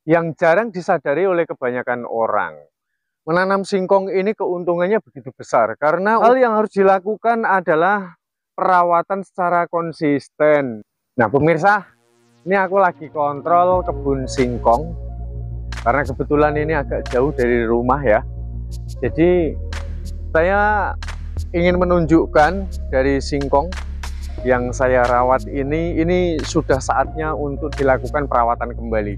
Yang jarang disadari oleh kebanyakan orang. Menanam singkong ini keuntungannya begitu besar karena hal yang harus dilakukan adalah perawatan secara konsisten. Nah, pemirsa, ini aku lagi kontrol kebun singkong karena kebetulan ini agak jauh dari rumah ya. Jadi saya ingin menunjukkan dari singkong yang saya rawat ini sudah saatnya untuk dilakukan perawatan kembali.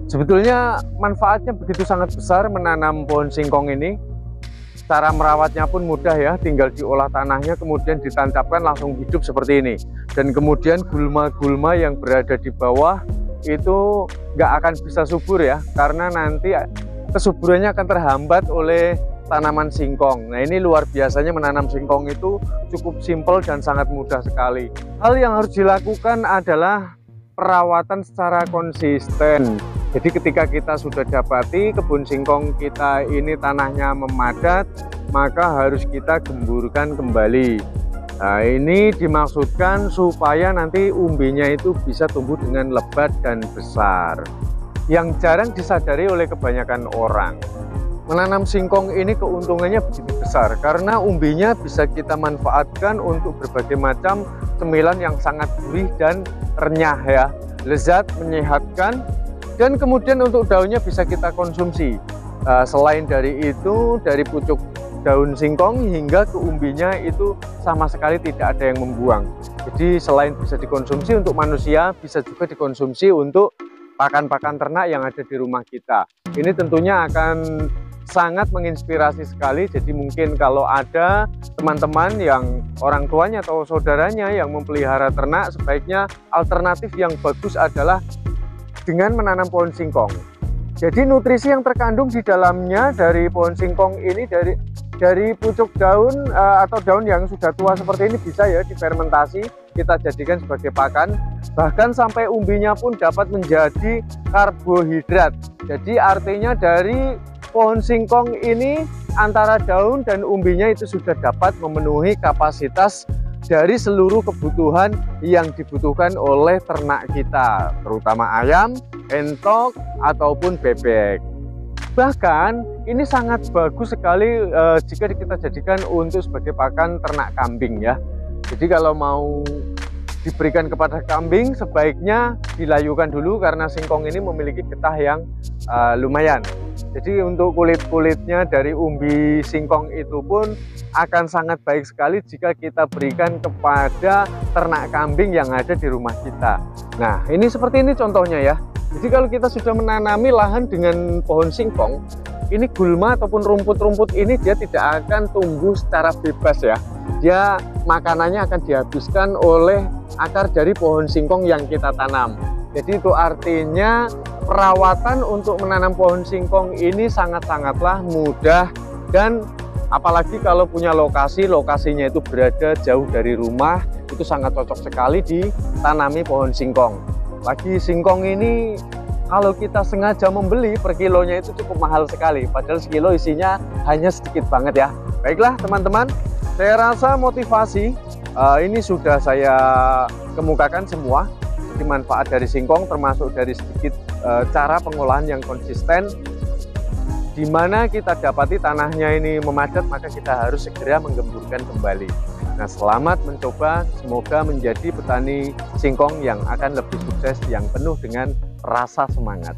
Sebetulnya manfaatnya begitu sangat besar menanam pohon singkong ini. Cara merawatnya pun mudah ya, tinggal diolah tanahnya kemudian ditancapkan langsung hidup seperti ini. Dan kemudian gulma-gulma yang berada di bawah itu nggak akan bisa subur ya, karena nanti kesuburannya akan terhambat oleh tanaman singkong. Nah, ini luar biasanya menanam singkong itu cukup simpel dan sangat mudah sekali. Hal yang harus dilakukan adalah perawatan secara konsisten. Jadi ketika kita sudah dapati kebun singkong kita ini tanahnya memadat, maka harus kita gemburkan kembali. Nah, ini dimaksudkan supaya nanti umbinya itu bisa tumbuh dengan lebat dan besar. Yang jarang disadari oleh kebanyakan orang. Menanam singkong ini keuntungannya begitu besar karena umbinya bisa kita manfaatkan untuk berbagai macam cemilan yang sangat gurih dan renyah ya, lezat, menyehatkan. Dan kemudian untuk daunnya bisa kita konsumsi. Selain dari itu, dari pucuk daun singkong hingga ke umbinya itu sama sekali tidak ada yang membuang. Jadi selain bisa dikonsumsi untuk manusia, bisa juga dikonsumsi untuk pakan-pakan ternak yang ada di rumah kita. Ini tentunya akan sangat menginspirasi sekali. Jadi mungkin kalau ada teman-teman yang orang tuanya atau saudaranya yang memelihara ternak, sebaiknya alternatif yang bagus adalah dengan menanam pohon singkong. Jadi nutrisi yang terkandung di dalamnya dari pohon singkong ini dari pucuk daun atau daun yang sudah tua seperti ini bisa ya difermentasi, kita jadikan sebagai pakan. Bahkan sampai umbinya pun dapat menjadi karbohidrat. Jadi artinya dari pohon singkong ini antara daun dan umbinya itu sudah dapat memenuhi kapasitas dari seluruh kebutuhan yang dibutuhkan oleh ternak kita, terutama ayam, entok, ataupun bebek. Bahkan ini sangat bagus sekali jika kita jadikan untuk sebagai pakan ternak kambing ya. Jadi kalau mau diberikan kepada kambing sebaiknya dilayukan dulu karena singkong ini memiliki getah yang lumayan. Jadi untuk kulit-kulitnya dari umbi singkong itu pun akan sangat baik sekali jika kita berikan kepada ternak kambing yang ada di rumah kita. Nah, ini seperti ini contohnya ya. Jadi kalau kita sudah menanami lahan dengan pohon singkong, ini gulma ataupun rumput-rumput ini dia tidak akan tumbuh secara bebas ya. Dia makanannya akan dihabiskan oleh akar dari pohon singkong yang kita tanam. Jadi itu artinya perawatan untuk menanam pohon singkong ini sangat-sangatlah mudah, dan apalagi kalau punya lokasinya itu berada jauh dari rumah, itu sangat cocok sekali ditanami pohon singkong. Lagi singkong ini kalau kita sengaja membeli per kilonya itu cukup mahal sekali, padahal sekilo isinya hanya sedikit banget ya. Baiklah teman-teman, saya rasa motivasi ini sudah saya kemukakan semua. Jadi manfaat dari singkong termasuk dari sedikit cara pengolahan yang konsisten, di mana kita dapati tanahnya ini memadat, maka kita harus segera menggemburkan kembali. Nah, selamat mencoba, semoga menjadi petani singkong yang akan lebih sukses, yang penuh dengan rasa semangat.